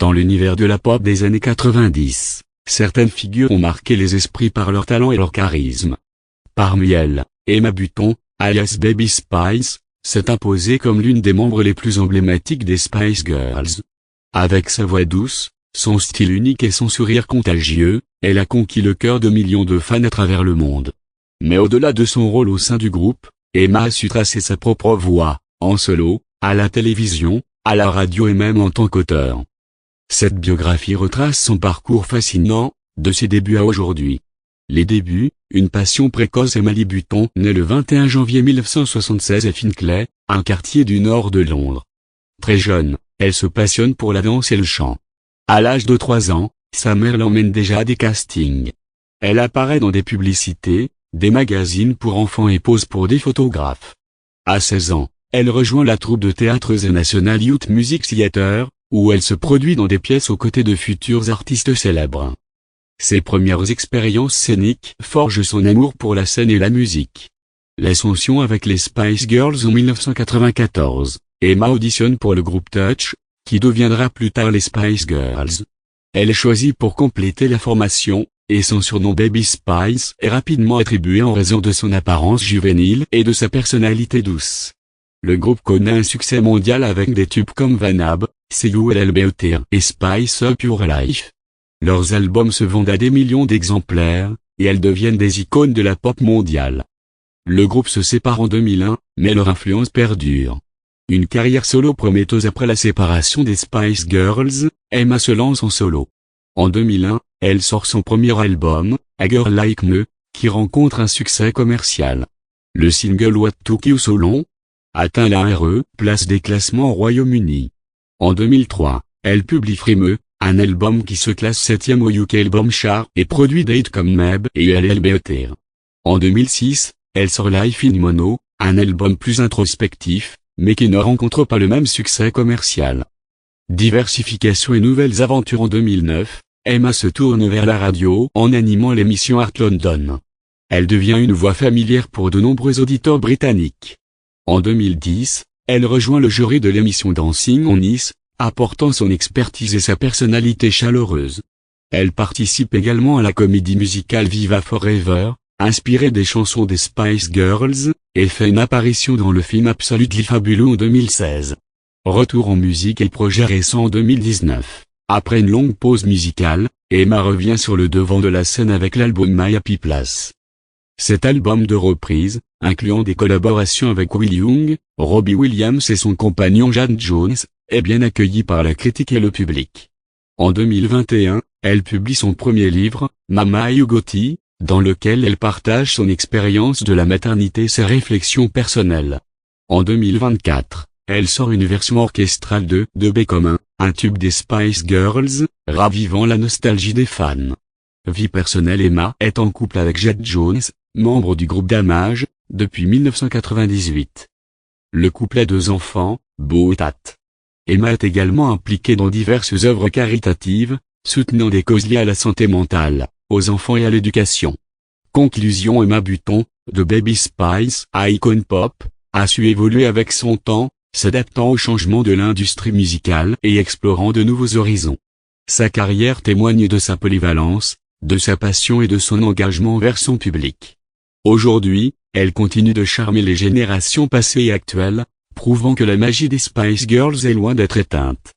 Dans l'univers de la pop des années 90, certaines figures ont marqué les esprits par leur talent et leur charisme. Parmi elles, Emma Bunton, alias Baby Spice, s'est imposée comme l'une des membres les plus emblématiques des Spice Girls. Avec sa voix douce, son style unique et son sourire contagieux, elle a conquis le cœur de millions de fans à travers le monde. Mais au-delà de son rôle au sein du groupe, Emma a su tracer sa propre voie, en solo, à la télévision, à la radio et même en tant qu'auteur. Cette biographie retrace son parcours fascinant, de ses débuts à aujourd'hui. Les débuts, une passion précoce. Emma Bunton naît le 21 janvier 1976 à Finchley, un quartier du nord de Londres. Très jeune, elle se passionne pour la danse et le chant. À l'âge de 3 ans, sa mère l'emmène déjà à des castings. Elle apparaît dans des publicités, des magazines pour enfants et pose pour des photographes. À 16 ans, elle rejoint la troupe de théâtre The National Youth Music Theatre, où elle se produit dans des pièces aux côtés de futurs artistes célèbres. Ses premières expériences scéniques forgent son amour pour la scène et la musique. L'ascension avec les Spice Girls en 1994, Emma auditionne pour le groupe Touch, qui deviendra plus tard les Spice Girls. Elle est choisie pour compléter la formation, et son surnom Baby Spice est rapidement attribué en raison de son apparence juvénile et de sa personnalité douce. Le groupe connaît un succès mondial avec des tubes comme Vanab, See You LLBOT et Spice Up Your Life. Leurs albums se vendent à des millions d'exemplaires, et elles deviennent des icônes de la pop mondiale. Le groupe se sépare en 2001, mais leur influence perdure. Une carrière solo prometteuse après la séparation des Spice Girls, Emma se lance en solo. En 2001, elle sort son premier album, A Girl Like Me, qui rencontre un succès commercial. Le single What Took You So Long atteint la RE place des classements au Royaume-Uni. En 2003, elle publie Free Me, un album qui se classe 7e au UK Album Chart et produit des hits comme Meb et LLBOT. En 2006, elle sort Life in Mono, un album plus introspectif, mais qui ne rencontre pas le même succès commercial. Diversification et nouvelles aventures. En 2009, Emma se tourne vers la radio en animant l'émission Art London. Elle devient une voix familière pour de nombreux auditeurs britanniques. En 2010, elle rejoint le jury de l'émission Dancing on Ice, apportant son expertise et sa personnalité chaleureuse. Elle participe également à la comédie musicale Viva Forever, inspirée des chansons des Spice Girls, et fait une apparition dans le film Absolutely Fabulous en 2016. Retour en musique et projet récent en 2019. Après une longue pause musicale, Emma revient sur le devant de la scène avec l'album My Happy Place. Cet album de reprise, incluant des collaborations avec Will Young, Robbie Williams et son compagnon Jan Jones, est bien accueilli par la critique et le public. En 2021, elle publie son premier livre, Mama You Got It, dans lequel elle partage son expérience de la maternité et ses réflexions personnelles. En 2024, elle sort une version orchestrale de B comme un tube des Spice Girls, ravivant la nostalgie des fans. Vie personnelle. Emma est en couple avec Jan Jones, membre du groupe Damage, depuis 1998. Le couple a 2 enfants, Beau et Tat. Emma est également impliquée dans diverses œuvres caritatives, soutenant des causes liées à la santé mentale, aux enfants et à l'éducation. Conclusion. Emma Bunton, de Baby Spice à icône pop, a su évoluer avec son temps, s'adaptant aux changements de l'industrie musicale et explorant de nouveaux horizons. Sa carrière témoigne de sa polyvalence, de sa passion et de son engagement envers son public. Aujourd'hui, elle continue de charmer les générations passées et actuelles, prouvant que la magie des Spice Girls est loin d'être éteinte.